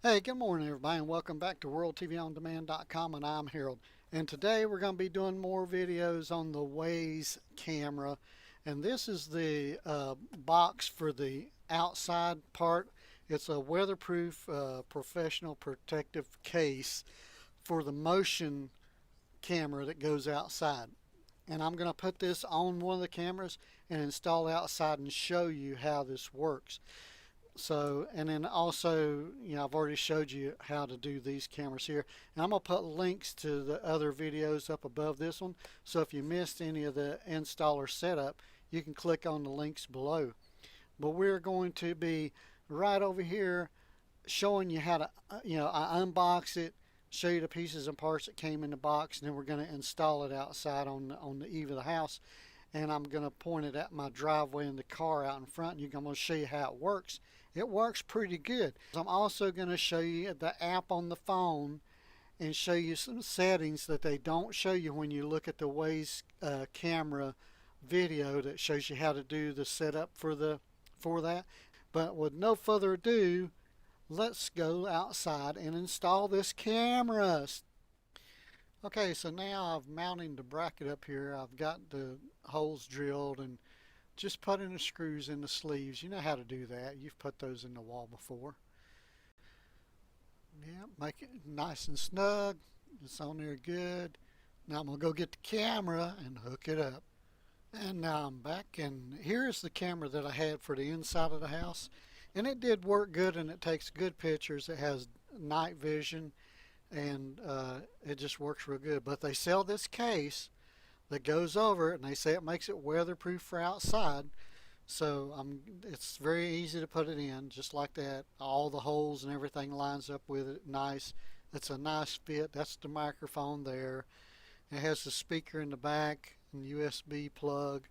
Hey, good morning everybody and welcome back to WorldTVOnDemand.com, and I'm Harold. And today we're going to be doing more videos on the WYZE camera. And this is the box for the outside part. It's a weatherproof professional protective case for the motion camera that goes outside. And I'm going to put this on one of the cameras and install outside and show you how this works. So, and then also, I've already showed you how to do these cameras here. And I'm going to put links to the other videos up above this one. So if you missed any of the installer setup, you can click on the links below. But we're going to be right over here showing you how to, I unbox it, show you the pieces and parts that came in the box, and then we're going to install it outside on the eve of the house. And I'm going to point it at my driveway and the car out in front, and I'm going to show you how it works. It works pretty good. I'm also going to show you the app on the phone and show you some settings that they don't show you when you look at the WYZE camera video that shows you how to do the setup for that. But with no further ado, let's go outside and install this camera. Okay, so now I'm mounting the bracket up here. I've got the holes drilled and just putting the screws in the sleeves. You know how to do that. You've put those in the wall before. Yeah, make it nice and snug. It's on there good. Now I'm going to go get the camera and hook it up. And now I'm back, and here's the camera that I had for the inside of the house. And it did work good, and it takes good pictures. It has night vision, and it just works real good. But they sell this case that goes over it, and they say it makes it weatherproof for outside. So it's very easy to put it in just like that. All the holes and everything lines up with it nice. It's a nice fit. That's the microphone there. It has the speaker in the back and USB plug,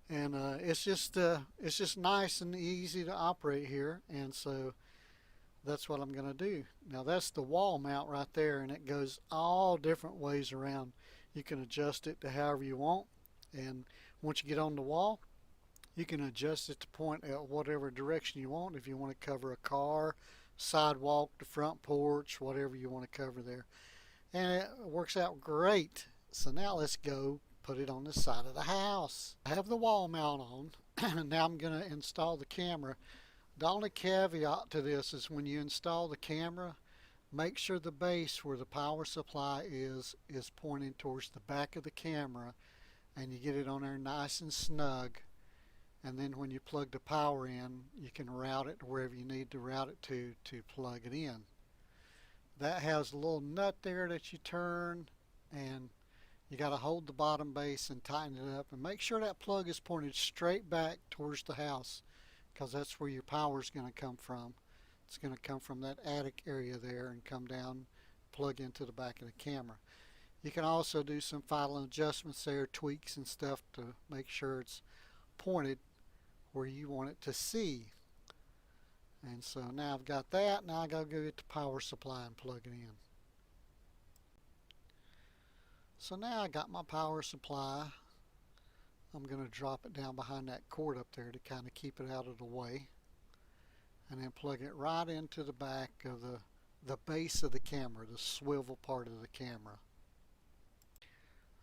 and it's just nice and easy to operate here. And so that's what I'm going to do. Now that's the wall mount right there, and it goes all different ways around. You can adjust it to however you want, and once you get on the wall, you can adjust it to point at whatever direction you want. If you want to cover a car, sidewalk, the front porch, whatever you want to cover there. And it works out great. So now let's go put it on the side of the house. I have the wall mount on. Now I'm going to install the camera. The only caveat to this is when you install the camera, make sure the base where the power supply is pointing towards the back of the camera, and you get it on there nice and snug. And then when you plug the power in, you can route it to wherever you need to route it to plug it in. That has a little nut there that you turn, and you got to hold the bottom base and tighten it up, and make sure that plug is pointed straight back towards the house, because that's where your power is going to come from. It's going to come from that attic area there and come down, plug into the back of the camera. You can also do some final adjustments there, tweaks and stuff to make sure it's pointed where you want it to see. And so now I've got that. Now I got to go get the power supply and plug it in. So now I got my power supply. I'm going to drop it down behind that cord up there to kind of keep it out of the way, and then plug it right into the back of the base of the camera, the swivel part of the camera.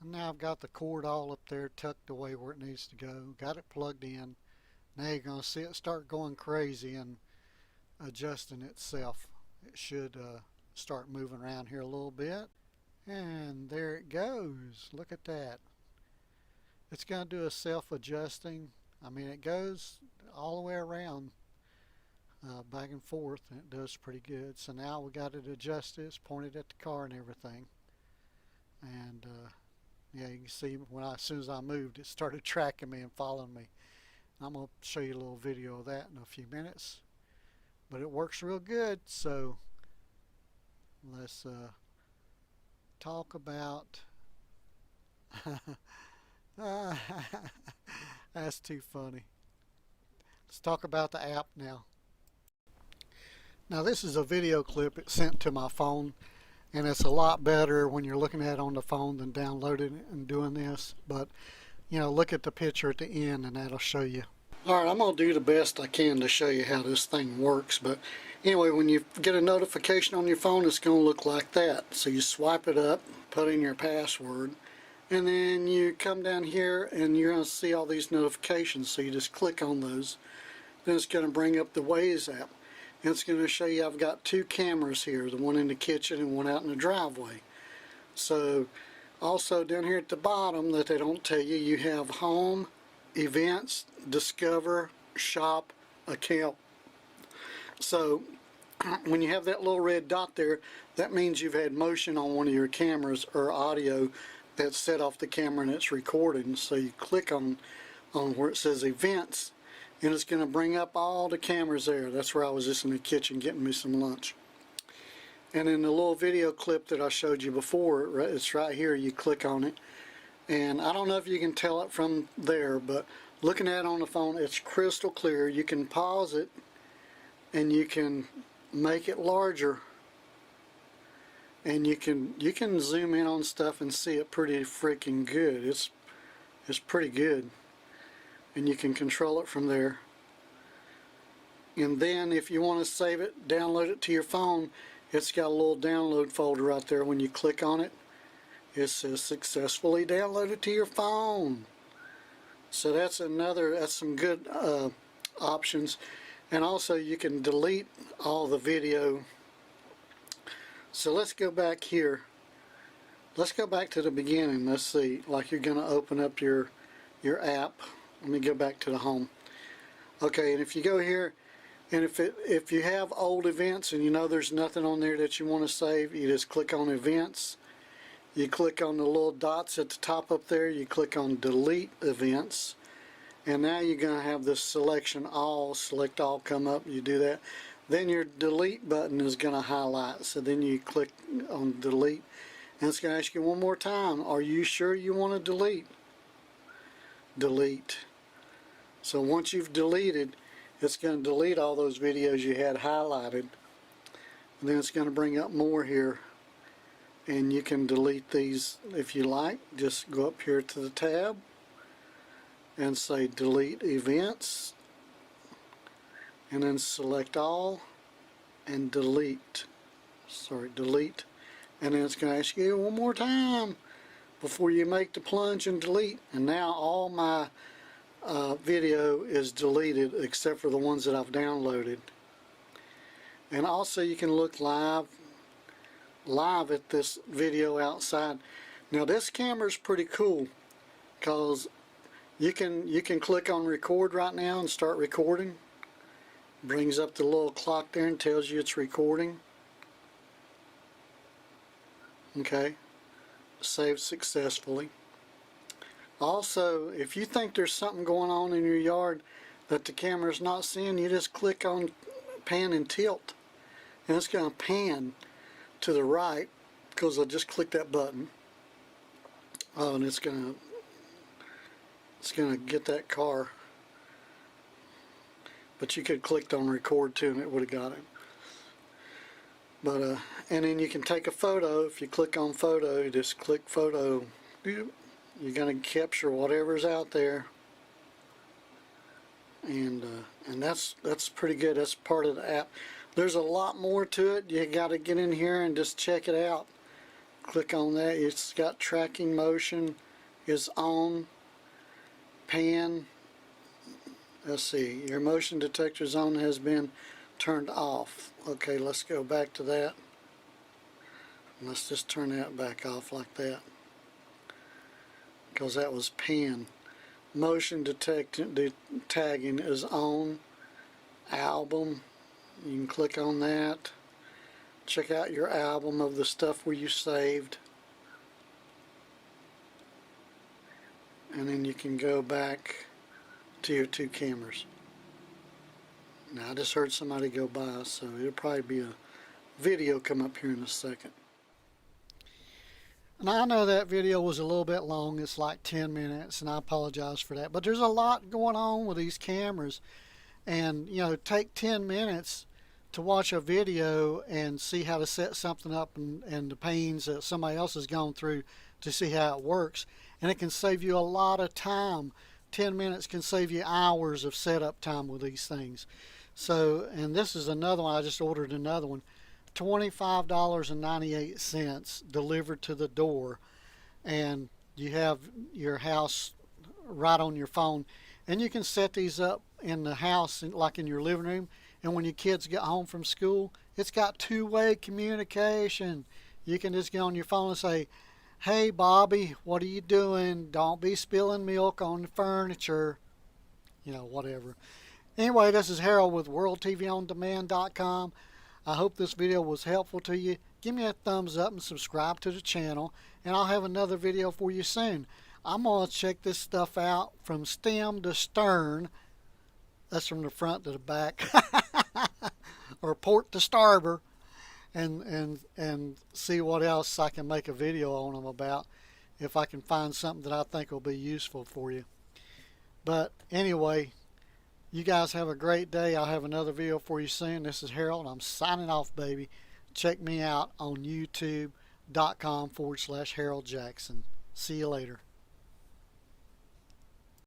And now I've got the cord all up there tucked away where it needs to go. Got it plugged in. Now you're going to see it start going crazy and adjusting itself. It should start moving around here a little bit. And there it goes. Look at that. It's going to do a self-adjusting. I mean, it goes all the way around, back and forth, and it does pretty good. So now we got it adjusted. It's pointed at the car and everything. And yeah, you can see as soon as I moved, it started tracking me and following me. I'm going to show you a little video of that in a few minutes. But it works real good. So let's talk about that's too funny. Let's talk about the app now. Now this is a video clip it sent to my phone, and it's a lot better when you're looking at it on the phone than downloading it and doing this. But look at the picture at the end, and that'll show you. Alright, I'm going to do the best I can to show you how this thing works, but anyway, when you get a notification on your phone, it's going to look like that. So you swipe it up, put in your password, and then you come down here and you're going to see all these notifications, so you just click on those. Then it's going to bring up the WYZE app. And it's going to show you I've got two cameras here, the one in the kitchen and one out in the driveway. So also down here at the bottom that they don't tell you, you have home, events, discover, shop, account. So when you have that little red dot there, that means you've had motion on one of your cameras or audio that's set off the camera and it's recording. So you click on where it says events, and it's going to bring up all the cameras there. That's where I was just in the kitchen getting me some lunch. And in the little video clip that I showed you before, it's right here. You click on it, and I don't know if you can tell it from there, but looking at it on the phone, it's crystal clear. You can pause it and you can make it larger, and you can zoom in on stuff and see it pretty freaking good. It's pretty good, and you can control it from there. And then if you want to save it, download it to your phone, it's got a little download folder right there. When you click on it, it says successfully downloaded to your phone. So that's some good options. And also you can delete all the video. So let's go back here. Let's go back to the beginning. Let's see, like you're going to open up your app. Let me go back to the home. Okay, and if you go here, and if you have old events and you know there's nothing on there that you want to save, you just click on events. You click on the little dots at the top up there, you click on delete events, and now you're going to have this selection all, select all come up. You do that, then your delete button is going to highlight. So then you click on delete, and it's going to ask you one more time, are you sure you want to delete? Delete. So once you've deleted, it's going to delete all those videos you had highlighted, and then it's going to bring up more here, and you can delete these if you like. Just go up here to the tab and say delete events, and then select all and delete. Delete, and then it's going to ask you one more time before you make the plunge and delete. And now all my video is deleted except for the ones that I've downloaded. And also you can look live at this video outside. Now this camera is pretty cool because you can click on record right now and start recording. Brings up the little clock there and tells you it's recording. Okay, saved successfully. Also, if you think there's something going on in your yard that the camera's not seeing, you just click on pan and tilt, and it's going to pan to the right because I just clicked that button. Oh, and it's going to get that car. But you could click on record too, and it would have got it. But and then you can take a photo. If you click on photo, just click photo. You're going to capture whatever's out there, and that's pretty good. That's part of the app. There's a lot more to it. You got to get in here and just check it out. Click on that. It's got tracking motion is on, pan. Let's see, your motion detector zone has been turned off. Okay, let's go back to that. Let's just turn that back off like that, because that was pan. Motion tagging is on. Album, you can click on that. Check out your album of the stuff where you saved. And then you can go back to your two cameras. Now I just heard somebody go by, so it'll probably be a video come up here in a second. Now I know that video was a little bit long. It's like 10 minutes, and I apologize for that. But there's a lot going on with these cameras, and you know, take 10 minutes to watch a video and see how to set something up, and the pains that somebody else has gone through to see how it works. And it can save you a lot of time 10 minutes can save you hours of setup time with these things. So, and this is another one. I just ordered another one. $25.98 delivered to the door, and you have your house right on your phone, and you can set these up in the house, like in your living room, and when your kids get home from school, it's got two-way communication. You can just get on your phone and say, "Hey Bobby, what are you doing? Don't be spilling milk on the furniture," whatever. Anyway, this is Harold with WorldTVOnDemand.com. I hope this video was helpful to you. Give me a thumbs up and subscribe to the channel, and I'll have another video for you soon. I'm going to check this stuff out from stem to stern. That's from the front to the back. Or port to starboard. And see what else I can make a video on them about, if I can find something that I think will be useful for you. But anyway, you guys have a great day. I'll have another video for you soon. This is Harold. I'm signing off, baby. Check me out on youtube.com/Harold Jackson. See you later.